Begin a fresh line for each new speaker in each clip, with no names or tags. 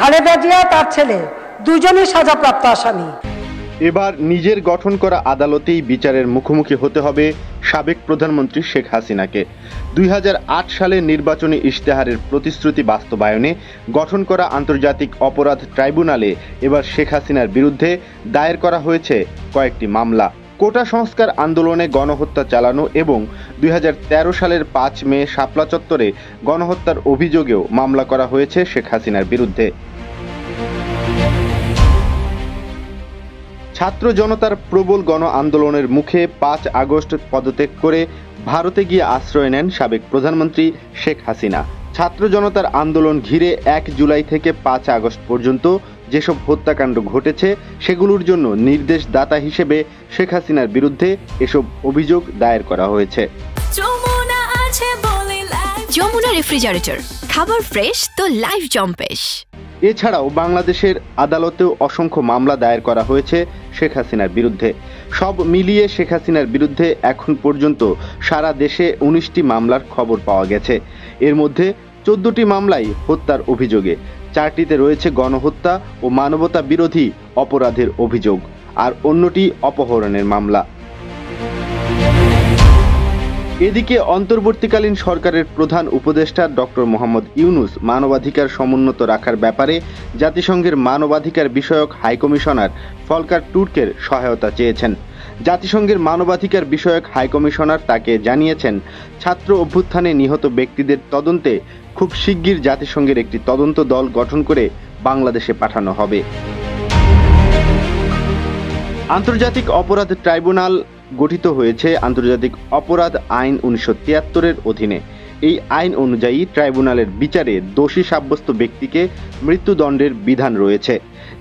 খালেদা জিয়া তার ছেলে দুজনই সাজাপ্রাপ্ত আসামি।
এবার নিজের গঠন করা আদালতেই বিচারের মুখোমুখি হতে হবে সাবেক প্রধানমন্ত্রী শেখ হাসিনাকে। 2008 সালের নির্বাচনী ইশতেহারের প্রতিশ্রুতি বাস্তবায়নে গঠন করা আন্তর্জাতিক অপরাধ ট্রাইব্যুনালে এবার শেখ হাসিনার বিরুদ্ধে দায়ের করা হয়েছে কয়েকটি মামলা। কোটা সংস্কার আন্দোলনে গণহত্যা চালানো এবং 2013 সালের 5 মে শাপলা চত্বরে গণহত্যার অভিযোগেও মামলা করা হয়েছে শেখ হাসিনার বিরুদ্ধে। ছাত্র জনতার প্রবল গণ আন্দোলনের মুখে 5 আগস্ট পদত্যাগ করে ভারতে গিয়ে আশ্রয় নেন সাবেক প্রধানমন্ত্রী শেখ হাসিনা। ছাত্র জনতার আন্দোলন ঘিরে 1 জুলাই থেকে 5 আগস্ট পর্যন্ত যেসব হত্যাকাণ্ড ঘটেছে সেগুলোর জন্য নির্দেশদাতা হিসেবে শেখ হাসিনার বিরুদ্ধে এসব অভিযোগ দায়ের করা হয়েছে।
যমুনা রেফ্রিজারেটর, খাবার ফ্রেশ তো লাইফ জম্পেশ।
এছাড়াও বাংলাদেশের আদালতেও অসংখ্য মামলা দায়ের করা হয়েছে শেখ হাসিনার বিরুদ্ধে। সব মিলিয়ে শেখ হাসিনার বিরুদ্ধে এখন পর্যন্ত সারা দেশে 19টি মামলার খবর পাওয়া গেছে। এর মধ্যে 14টি মামলাই হত্যার অভিযোগে, 4টিতে রয়েছে গণহত্যা ও মানবতা বিরোধী অপরাধের অভিযোগ, আর অন্যটি অপহরণের মামলা। এদিকে অন্তর্বর্তীকালীন সরকারের প্রধান উপদেষ্টা ডক্টর মোহাম্মদ ইউনূস মানবাধিকার সমুন্নত রাখার ব্যাপারে জাতিসংঘের মানবাধিকার বিষয়ক হাইকমিশনার ফলকার টুর্কের সহায়তা চেয়েছেন। জাতিসংঘের মানবাধিকার বিষয়ক হাইকমিশনার তাকে জানিয়েছেন, ছাত্র অভ্যুত্থানে নিহত ব্যক্তিদের তদন্তে খুব শিগগির জাতিসংঘের একটি তদন্ত দল গঠন করে বাংলাদেশে পাঠানো হবে। আন্তর্জাতিক অপরাধ ট্রাইব্যুনাল গঠিত হয়েছে আন্তর্জাতিক অপরাধ আইন 1973-এর অধীনে। এই আইন অনুযায়ী ট্রাইব্যুনালের বিচারে দোষী সাব্যস্ত ব্যক্তিকে মৃত্যুদণ্ডের বিধান রয়েছে।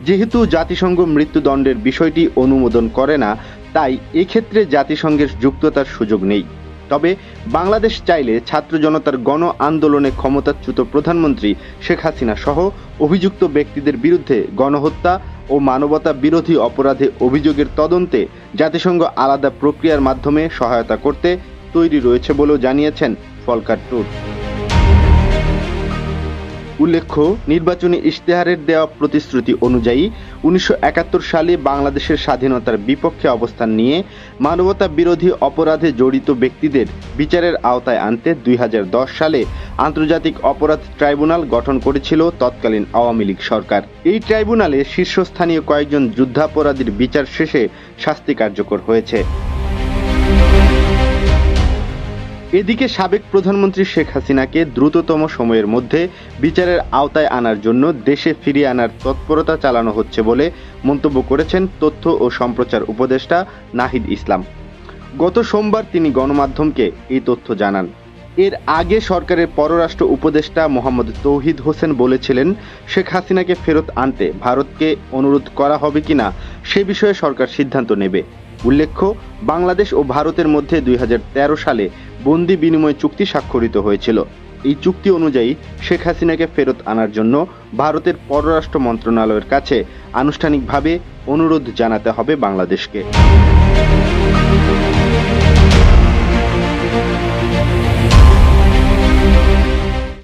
যেহেতু জাতিসংঘ মৃত্যুদণ্ডের বিষয়টি অনুমোদন করে না, তাই এক্ষেত্রে জাতিসংঘের যুক্ততার সুযোগ নেই। তবে বাংলাদেশ চাইলে ছাত্র জনতার গণ আন্দোলনে ক্ষমতাচ্যুত প্রধানমন্ত্রী শেখ হাসিনা সহ অভিযুক্ত ব্যক্তিদের বিরুদ্ধে গণহত্যা ও মানবতা বিরোধী অপরাধে অভিযোগের তদন্তে জাতিসংঘ আলাদা প্রক্রিয়ার মাধ্যমে সহায়তা করতে তৈরি রয়েছে বলেও জানিয়েছেন ফলকার টুর্ক। উল্লেখ্য, নির্বাচনী ইশতেহারের দেওয়া প্রতিশ্রুতি অনুযায়ী 1971 সালে বাংলাদেশের স্বাধীনতার বিপক্ষে অবস্থান নিয়ে মানবতা বিরোধী অপরাধে জড়িত ব্যক্তিদের বিচারের আওতায় আনতে 2010 সালে আন্তর্জাতিক অপরাধ ট্রাইব্যুনাল গঠন করেছিল তৎকালীন আওয়ামী লীগ সরকার। এই ট্রাইব্যুনালে শীর্ষস্থানীয় কয়েকজন যুদ্ধাপরাধীর বিচার শেষে শাস্তি কার্যকর হয়েছে। এদিকে সাবেক প্রধানমন্ত্রী শেখ হাসিনাকে দ্রুততম সময়ের মধ্যে বিচারের আওতায় আনার জন্য দেশে ফিরিয়ে আনার তৎপরতা চালানো হচ্ছে বলে মন্তব্য করেছেন তথ্য ও সম্প্রচার উপদেষ্টা নাহিদ ইসলাম। গত সোমবার তিনি গণমাধ্যমকে এই তথ্য জানান। এর আগে সরকারের পররাষ্ট্র উপদেষ্টা মোহাম্মদ তৌহিদ হোসেন বলেছিলেন, শেখ হাসিনাকে ফেরত আনতে ভারতকে অনুরোধ করা হবে কিনা সে বিষয়ে সরকার সিদ্ধান্ত নেবে। উল্লেখ্য, বাংলাদেশ ও ভারতের মধ্যে 2013 সালে বন্দি বিনিময় চুক্তি স্বাক্ষরিত হয়েছিল। এই চুক্তি অনুযায়ী শেখ হাসিনাকে ফেরত আনার জন্য ভারতের পররাষ্ট্র মন্ত্রণালয়ের কাছে আনুষ্ঠানিকভাবে অনুরোধ জানাতে হবে বাংলাদেশকে।